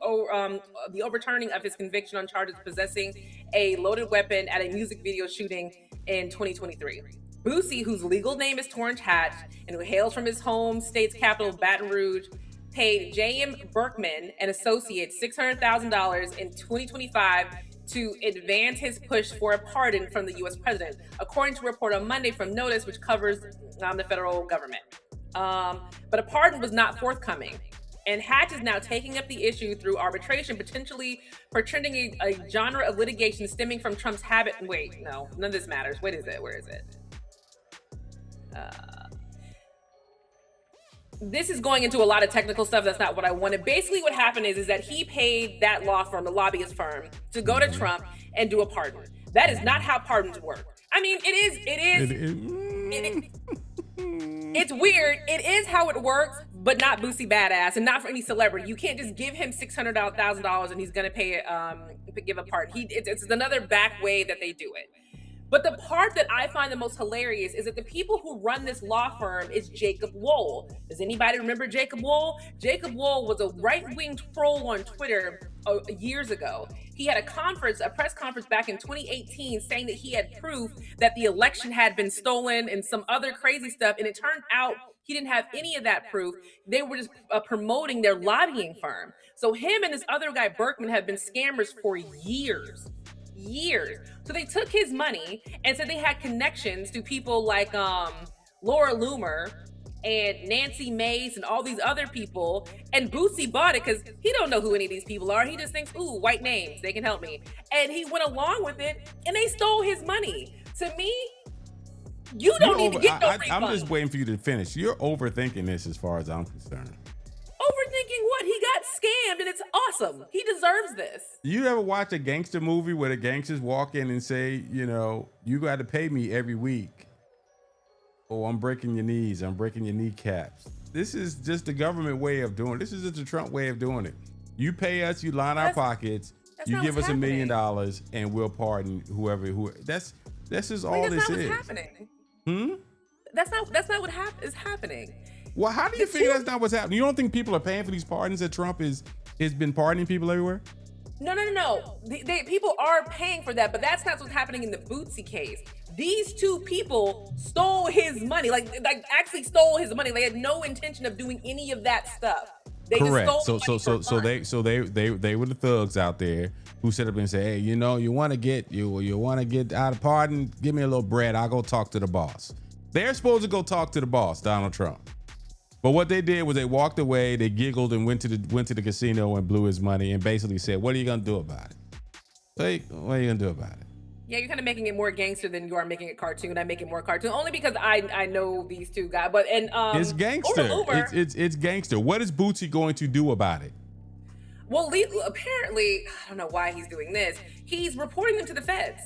overturning of his conviction on charges of possessing a loaded weapon at a music video shooting in 2023. Boosie, whose legal name is Torrance Hatch and who hails from his home state's capital, Baton Rouge, paid J.M. Berkman and Associates $600,000 in 2025 to advance his push for a pardon from the U.S. president, according to a report on Monday from Notice, which covers the federal government. But a pardon was not forthcoming. And Hatch is now taking up the issue through arbitration, potentially portraying a genre of litigation stemming from Trump's habit. Wait, no, none of this matters. What is it? Where is it? This is going into a lot of technical stuff. That's not what I wanted. Basically, what happened is that he paid that law firm, the lobbyist firm, to go to Trump and do a pardon. That is not how pardons work. I mean, it's weird. It is how it works, but not Boosie Badazz and not for any celebrity. You can't just give him $600,000 and he's going to pay give a pardon. It's another back way that they do it. But the part that I find the most hilarious is that the people who run this law firm is Jacob Wohl. Does anybody remember Jacob Wohl? Jacob Wohl was a right-wing troll on Twitter years ago. He had a press conference back in 2018 saying that he had proof that the election had been stolen and some other crazy stuff. And it turned out he didn't have any of that proof. They were just promoting their lobbying firm. So him and this other guy, Berkman, have been scammers for years. So they took his money and said they had connections to people like Laura Loomer and Nancy Mace and all these other people. And Boosie bought it because he don't know who any of these people are. He just thinks, ooh, white names, they can help me. And he went along with it and they stole his money. To me, you don't need to get no refund. I'm just waiting for you to finish. You're overthinking this as far as I'm concerned. Overthinking what? He got scammed and it's awesome. He deserves this. You ever watch a gangster movie where the gangsters walk in and say, you know, you got to pay me every week? Oh, I'm breaking your knees. I'm breaking your kneecaps. This is just the government way of doing it. This is just the Trump way of doing it. You pay us, you line our pockets, you give us $1 million and we'll pardon whoever. That's just all this is. That's not what's happening. That's not what is happening. Well, how do you figure that's not what's happening? You don't think people are paying for these pardons that Trump has been pardoning people everywhere? No. People are paying for that, but that's not what's happening in the Boosie case. These two people stole his money, like actually stole his money. They had no intention of doing any of that stuff. Correct. So they were the thugs out there who set up and say, hey, you know, you want to get out of pardon? Give me a little bread. I'll go talk to the boss. They're supposed to go talk to the boss, Donald Trump. But what they did was they walked away, they giggled and went to the casino and blew his money and basically said, what are you going to do about it? What are you going to do about it? Yeah, you're kind of making it more gangster than you are making it cartoon. I make it more cartoon only because I know these two guys. But It's gangster. Loomer, It's gangster. What is Boosie going to do about it? well, apparently, I don't know why he's doing this. He's reporting them to the feds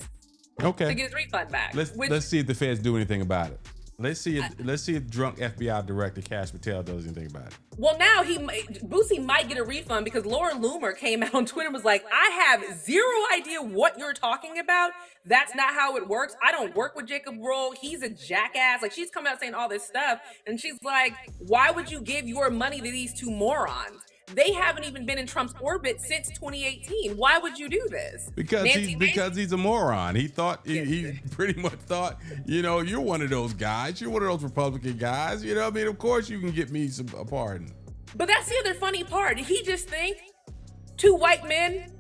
to Okay. get his refund back. Let's see if the feds do anything about it. Let's see if drunk FBI director Cash Patel does anything about it. Well, now Boosie might get a refund because Laura Loomer came out on Twitter and was like, I have zero idea what you're talking about. That's not how it works. I don't work with Jacob Roll. He's a jackass. Like, she's coming out saying all this stuff. And she's like, why would you give your money to these two morons? They haven't even been in Trump's orbit since 2018. Why would you do this? Because he's a moron. He thought he pretty much thought, you're one of those guys. You're one of those Republican guys. You know what I mean? Of course you can get me a pardon. But that's the other funny part. Did he just think two white men,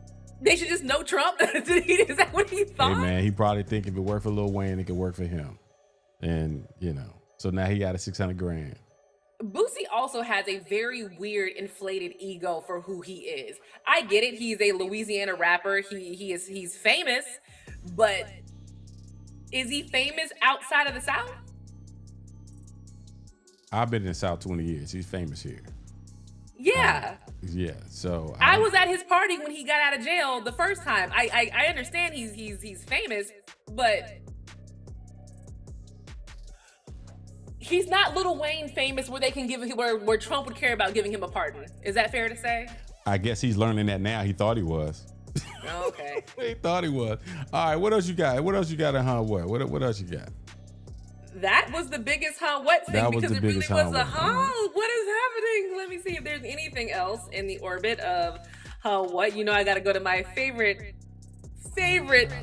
they should just know Trump? Is that what he thought? Hey man, he probably think if it worked for Lil Wayne, it could work for him. And so now he got a $600,000. Boosie also has a very weird, inflated ego for who he is. I get it; he's a Louisiana rapper. He's famous, but is he famous outside of the South? I've been in the South 20 years. He's famous here. Yeah. Yeah. So I was at his party when he got out of jail the first time. I understand he's famous, but he's not Lil Wayne famous where they can where Trump would care about giving him a pardon. Is that fair to say? I guess he's learning that now. He thought he was. Okay. He thought he was. All right. What else you got? What else you got at What? What else you got? That was the biggest what thing because it really was a what is happening? Let me see if there's anything else in the orbit of what. I got to go to my favorite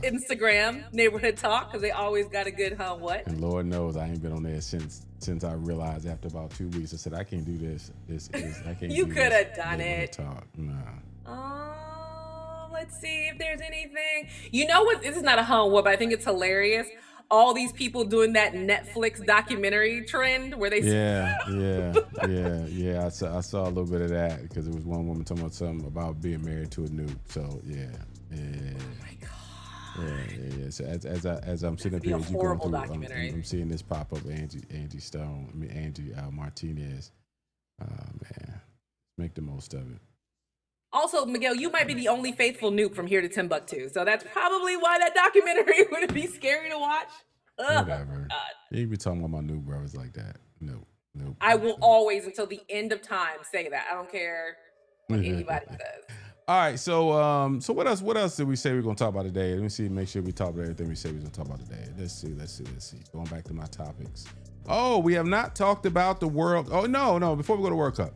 Instagram, Neighborhood Talk, because they always got a good what. And Lord knows I ain't been on there since I realized after about 2 weeks. I said I can't do this. I can't. You could have done it. Talk. Nah. Let's see if there's anything. You know what? This is not a what, but I think it's hilarious. All these people doing that Netflix documentary trend where they yeah. I saw a little bit of that because it was one woman talking about something about being married to a nuke. So yeah. Oh my god. Yeah. So as I'm sitting up here, as you going through, I'm seeing this pop up. Angie Martinez. Man, make the most of it. Also, Miguel, you might be the only faithful nuke from here to Timbuktu, so that's probably why that documentary would be scary to watch. Ugh, whatever. You be talking about my nuke brothers like that. Nope. I will always, until the end of time, say that. I don't care what anybody says. All right, so what else? What else did we say we're gonna talk about today? Let me see. Make sure we talk about everything we say we're gonna talk about today. Let's see. Going back to my topics. Oh, we have not talked about the World. Oh no. Before we go to World Cup,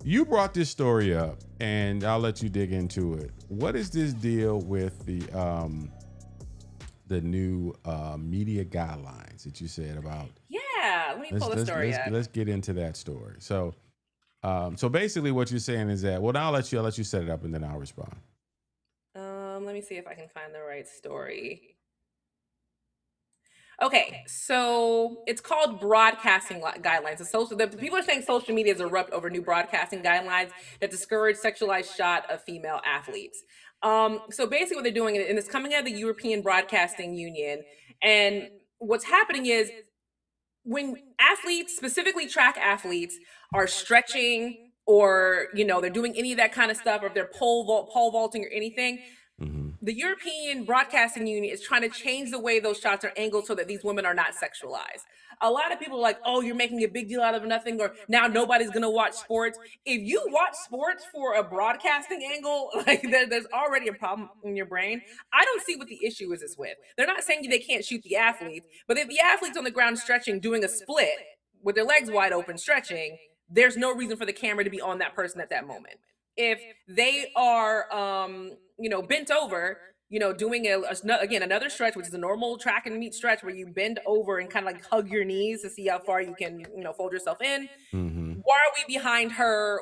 you brought this story up, and I'll let you dig into it. What is this deal with the new media guidelines that you said about? Yeah, let me pull the story up. Let's get into that story. So basically, what you're saying is that. Well, I'll let you set it up, and then I'll respond. Let me see if I can find the right story. Okay, so it's called broadcasting guidelines. The people are saying social media has erupted over new broadcasting guidelines that discourage sexualized shot of female athletes. So basically what they're doing, and it's coming out of the European Broadcasting Union, and what's happening is when athletes, specifically track athletes, are stretching or, they're doing any of that kind of stuff, or if they're pole vaulting or anything, the European Broadcasting Union is trying to change the way those shots are angled so that these women are not sexualized. A lot of people are like, oh, you're making a big deal out of nothing, or now nobody's going to watch sports. If you watch sports for a broadcasting angle, like there's already a problem in your brain. I don't see what the issue is with. They're not saying they can't shoot the athletes, but if the athlete's on the ground stretching, doing a split with their legs wide open, stretching, there's no reason for the camera to be on that person at that moment. If they are, bent over, doing another stretch, which is a normal track and meet stretch where you bend over and kind of like hug your knees to see how far you can, fold yourself in. Why are we behind her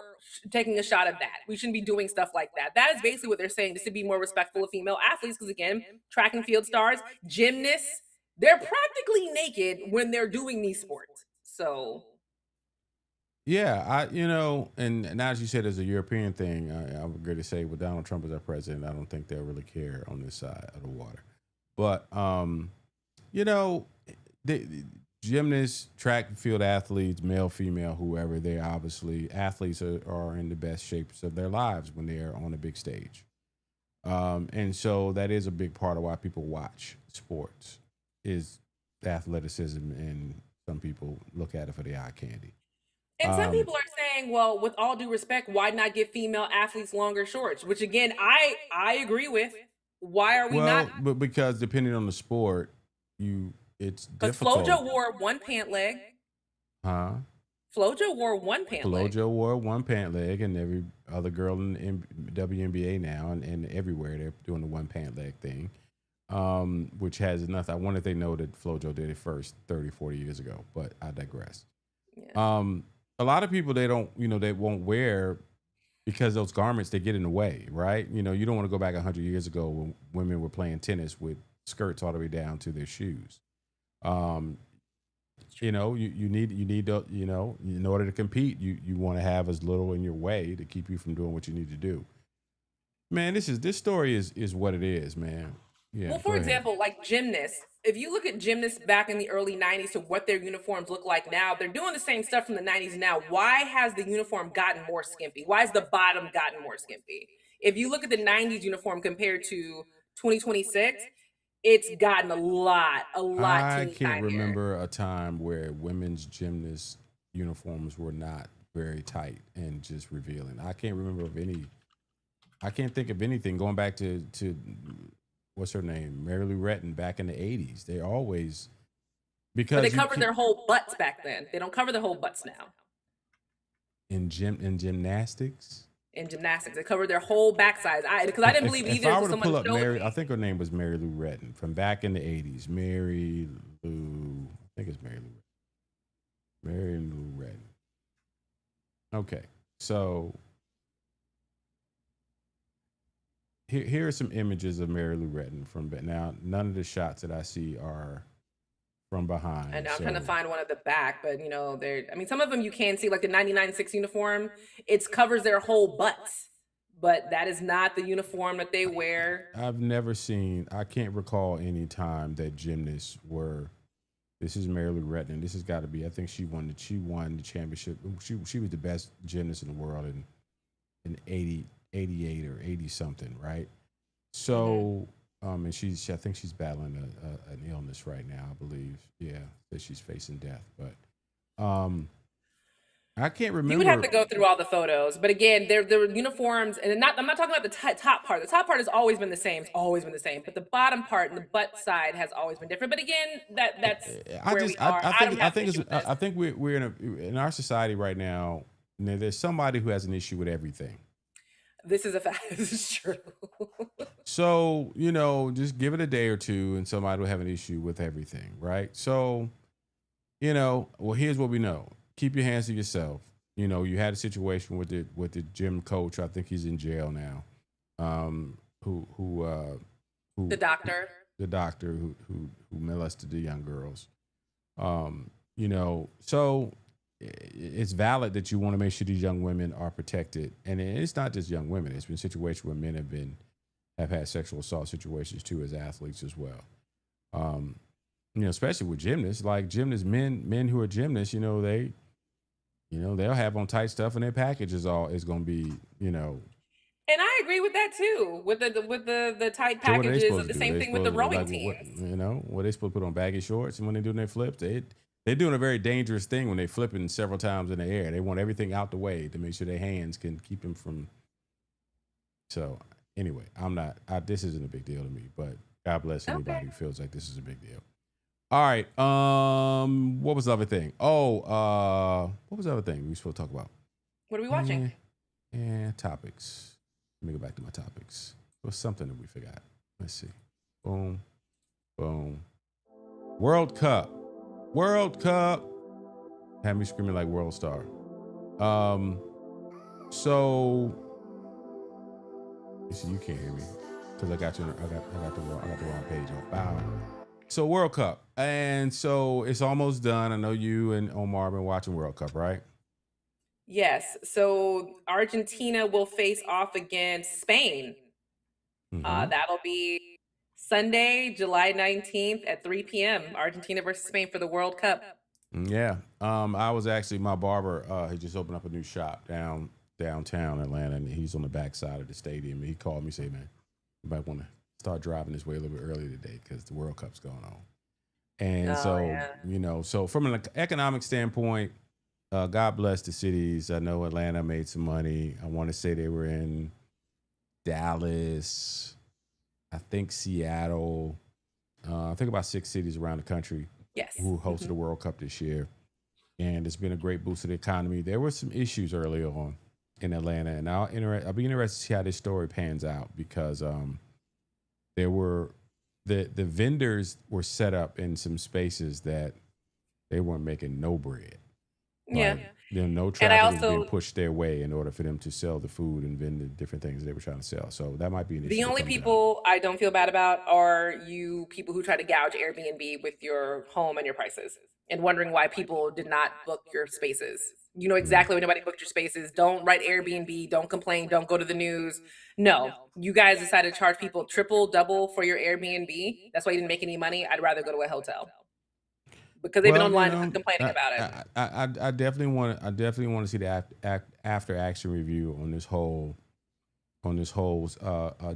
taking a shot of that? We shouldn't be doing stuff like that. That is basically what they're saying, just to be more respectful of female athletes. Because again, track and field stars, gymnasts, they're practically naked when they're doing these sports. So. Yeah, and now as you said, as a European thing, I would agree to say with Donald Trump as our president, I don't think they'll really care on this side of the water. But you know, the gymnasts, track and field athletes, male, female, whoever, they obviously athletes are in the best shapes of their lives when they are on a big stage. And so that is a big part of why people watch sports is athleticism, and some people look at it for the eye candy. And some Um, people are saying, well, with all due respect, why not give female athletes longer shorts? Which again, I agree with. Why are we not? well, but because depending on the sport, it's Because difficult, Flojo wore one pant leg. huh? Flojo wore one pant leg. Flojo wore one pant leg, and every other girl in WNBA now and everywhere they're doing the one pant leg thing, which has nothing. I wonder if they know that Flojo did it first 30, 40 years ago, but I digress. Yeah. A lot of people, they don't, they won't wear because those garments, they get in the way, right? You don't want to go back 100 years ago when women were playing tennis with skirts all the way down to their shoes. Um, you need to, in order to compete, you want to have as little in your way to keep you from doing what you need to do. Man, this story is what it is, man. Yeah. Well, for example, like gymnasts, if you look at gymnasts back in the early 90s to what their uniforms look like now, they're doing the same stuff from the 90s now. Why has the uniform gotten more skimpy? Why has the bottom gotten more skimpy? If you look at the 90s uniform compared to 2026, it's gotten a lot I teeny can't tinier. remember a time where women's gymnast uniforms were not very tight and just revealing. I can't remember of any. I can't think of anything going back to what's her name, Mary Lou Retton back in the '80s. They always But they because you covered can't, their whole butts back then. They don't cover their whole butts now. in In gymnastics. gymnastics, they covered their whole backsides. Because I didn't believe If either I until were to someone pull up showed Mary, me. I think her name was Mary Lou Retton from back in the '80s. Mary Lou, I think it's Mary Lou. Mary Lou Retton. Okay, so here are some images of Mary Lou Retton from now. None of the shots that I see are from behind. And I'm So trying to find one at the back, but they're, I mean, some of them you can see, like the 99-6 uniform, it covers their whole butts, but that is not the uniform that they wear. I've never seen. I can't recall any time that gymnasts were. This is Mary Lou Retton. This has got to be. I think she won the championship. She was the best gymnast in the world in 88 or 80 something, right? So, and I think she's battling an illness right now, I believe. Yeah, that she's facing death. But I can't You would have remember. to go through all the photos, but again, they're uniforms, and I'm not talking about the top part. The top part has always been the same. It's always been the same, but the bottom part and the butt side has always been different. But again, that's where we are. I think it's, I think we're in our society right now. There's somebody who has an issue with everything. This is a fact. This is true. So, just give it a day or two and somebody will have an issue with everything, right? So, well, here's what we know. Keep your hands to yourself. You had a situation with the gym coach. I think he's in jail now. Who The doctor. the doctor who molested the young girls. So it's valid that you want to make sure these young women are protected, and it's not just young women. It's been situations where men have had sexual assault situations too as athletes as well. Especially with gymnasts, men who are gymnasts, they'll have on tight stuff, and their package is going to be, And I agree with that too. With the tight So what are they packages, supposed the to do? same They thing with the supposed to, rowing teams. what they supposed to put on baggy shorts, and when they're doing their flips, they're doing a very dangerous thing when they're flipping several times in the air. They want everything out the way to make sure their hands can keep them from. So anyway, this isn't a big deal to me, but God bless anybody who feels like this is a big deal. All right. What was the other thing? What was the other thing we were supposed to talk about? What are we watching? Topics. Let me go back to my topics. It was something that we forgot. Let's see. Boom. Boom. World Cup. Had me screaming like World Star. So you see, you can't hear me because I got the wrong page on. Bow. So World Cup, and so it's almost done. I know you and Omar have been watching World Cup, right? Yes. So Argentina will face off against Spain. Mm-hmm. That'll be Sunday, July 19th at 3 p.m. Argentina versus Spain for the World Cup. Yeah. I was actually, my barber, he just opened up a new shop downtown Atlanta, and he's on the back side of the stadium. And he called me and said, man, you might want to start driving this way a little bit early today because the World Cup's going on. And so from an economic standpoint, God bless the cities. I know Atlanta made some money. I want to say they were in Dallas, I think Seattle, I think about 6 cities around the country who hosted the World Cup this year. And it's been a great boost to the economy. There were some issues early on in Atlanta, and I'll be interested to see how this story pans out because there were the vendors were set up in some spaces that they weren't making no bread. Yeah. Like, no traffic was being pushed their way in order for them to sell the food and vend the different things they were trying to sell. So that might be an issue. The only people I don't feel bad about are you people who try to gouge Airbnb with your home and your prices and wondering why people did not book your spaces. You know exactly when nobody booked your spaces. Don't write Airbnb. Don't complain. Don't go to the news. No, you guys decided to charge people triple, double for your Airbnb. That's why you didn't make any money. I'd rather go to a hotel. Because they've been online complaining about it. I definitely want to see the after action review on this whole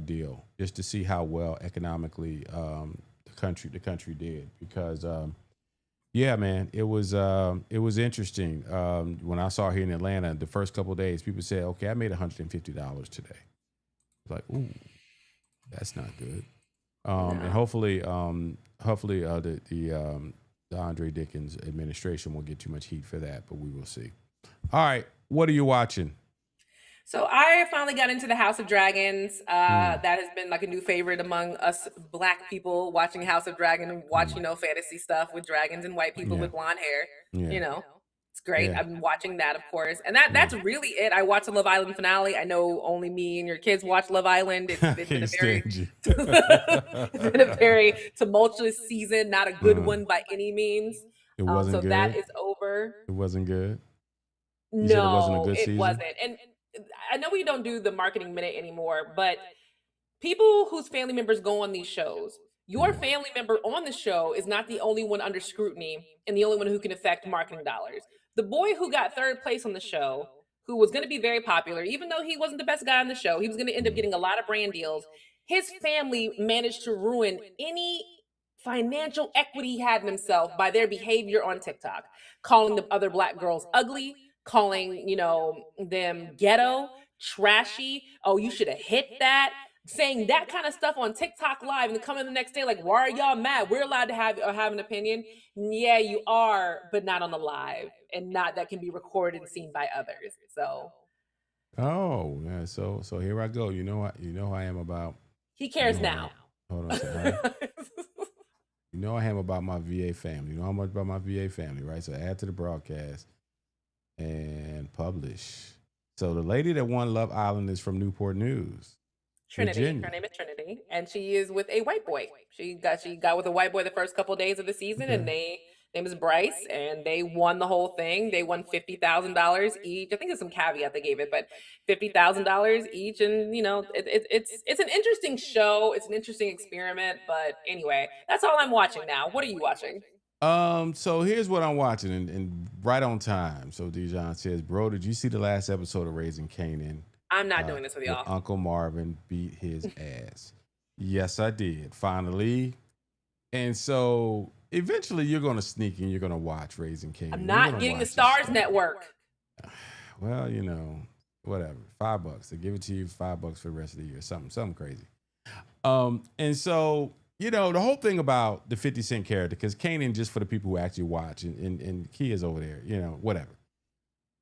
deal, just to see how well economically the country did. Because yeah, man, it was interesting. When I saw here in Atlanta, the first couple of days, people said, "Okay, I made $150 today." Like, ooh, that's not good. And hopefully, the Andre Dickens administration won't get too much heat for that, but we will see. All right, what are you watching? So I finally got into the House of Dragons. That has been like a new favorite among us Black people, watching House of Dragon and watch, fantasy stuff with dragons and white people with blonde hair. It's great. Yeah. I'm watching that, of course. And that's really it. I watched the Love Island finale. I know only me and your kids watch Love Island. It's been a very tumultuous season, not a good one by any means. It wasn't so good. that is over. It wasn't good. You said it wasn't a good season? It wasn't. And I know we don't do the marketing minute anymore, but people whose family members go on these shows, your family member on the show is not the only one under scrutiny and the only one who can affect marketing dollars. The boy who got third place on the show, who was going to be very popular, even though he wasn't the best guy on the show, he was going to end up getting a lot of brand deals. His family managed to ruin any financial equity he had in himself by their behavior on TikTok, calling the other Black girls ugly, calling, them ghetto, trashy. Oh, you should have hit that. Saying that kind of stuff on TikTok live and coming the next day like, why are y'all mad? We're allowed to have an opinion. Yeah, you are, but not on the live, and not that can be recorded and seen by others. So. Oh, yeah. So here I go. You know I am about. He cares now. Hold on a second. You know I am about my VA family. You know how much about my VA family, right? So add to the broadcast and publish. So the lady that won Love Island is from Newport News. Trinity. Virginia. Her name is Trinity, and she is with a white boy. She got with a white boy the first couple of days of the season, and name is Bryce, and they won the whole thing. They won $50,000 each. I think there's some caveat they gave it, but $50,000 each, and it's an interesting show. It's an interesting experiment, but anyway, that's all I'm watching now. What are you watching? So here's what I'm watching, and right on time. So Dijon says, "Bro, did you see the last episode of Raising Kanan? I'm not doing this with y'all. Uncle Marvin beat his ass." Yes, I did. Finally. And so eventually you're going to sneak in. You're going to watch Raising Kanan. I'm not getting the Stars Network. Well, whatever. $5. They give it to you $5 for the rest of the year. Something crazy. And so, the whole thing about the 50 Cent character, because Kanan, just for the people who actually watch, and Kia's over there, whatever.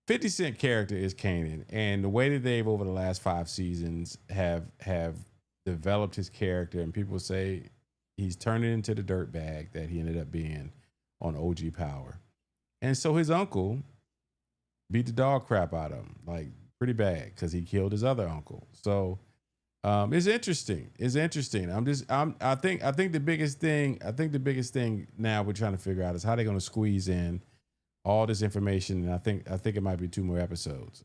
50 Cent character is Kanan, and the way that they've over the last 5 seasons have developed his character, and people say he's turning into the dirtbag that he ended up being on OG Power. And so his uncle beat the dog crap out of him, like pretty bad, because he killed his other uncle. So it's interesting. I think the biggest thing now we're trying to figure out is how they're going to squeeze in all this information, and I think it might be 2 more episodes.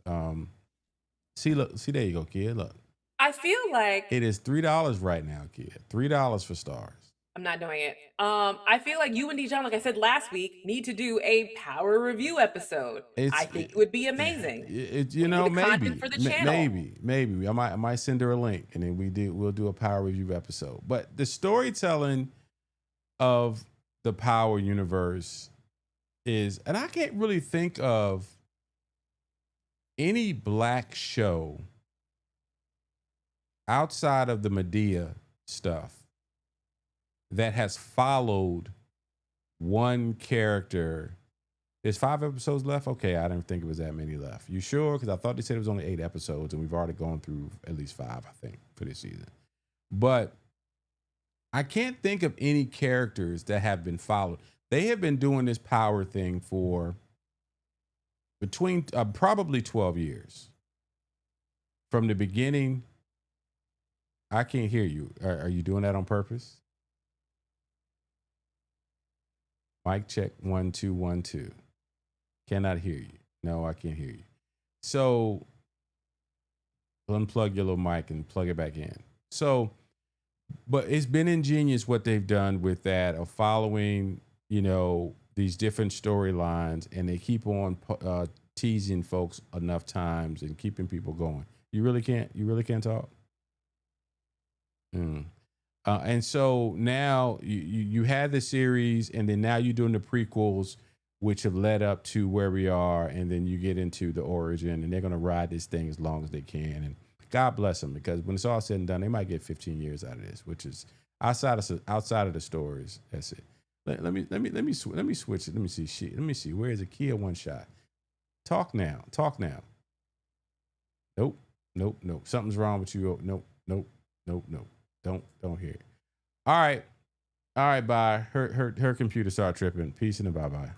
See, there you go, kid. Look. I I feel like It is $3 right now, kid. $3 for stars. I'm not doing it. I feel like you and Dijon, like I said last week, need to do a power review episode. I think it would be amazing. You know, the maybe, content for the channel. maybe. I might send her a link, and then we'll do a power review episode. But the storytelling of the Power universe is, and I can't really think of any black show outside of the Medea stuff that has followed one character. There's 5 episodes left? Okay, I didn't think it was that many left. You sure? Because I thought they said it was only 8 episodes, and we've already gone through at least 5, I think, for this season. But I can't think of any characters that have been followed. They have been doing this power thing for between probably 12 years. From the beginning, I can't hear you. Are you doing that on purpose? Mic check 1 2 1 2. Cannot hear you. No, I can't hear you. So unplug your little mic and plug it back in. So, but it's been ingenious what they've done with that of following, you know, these different storylines, and they keep on teasing folks enough times and keeping people going. You really can't talk. And so now you had the series, and then now you're doing the prequels, which have led up to where we are, and then you get into the origin, and they're going to ride this thing as long as they can. And God bless them, because when it's all said and done, they might get 15 years out of this, which is outside of the stories. That's it. Let me switch it. Let me see. Where is it? Kia One Shot. Talk now. Nope. Something's wrong with you. Nope. Don't hear it. All right. Bye. Her computer started tripping. Peace and bye-bye.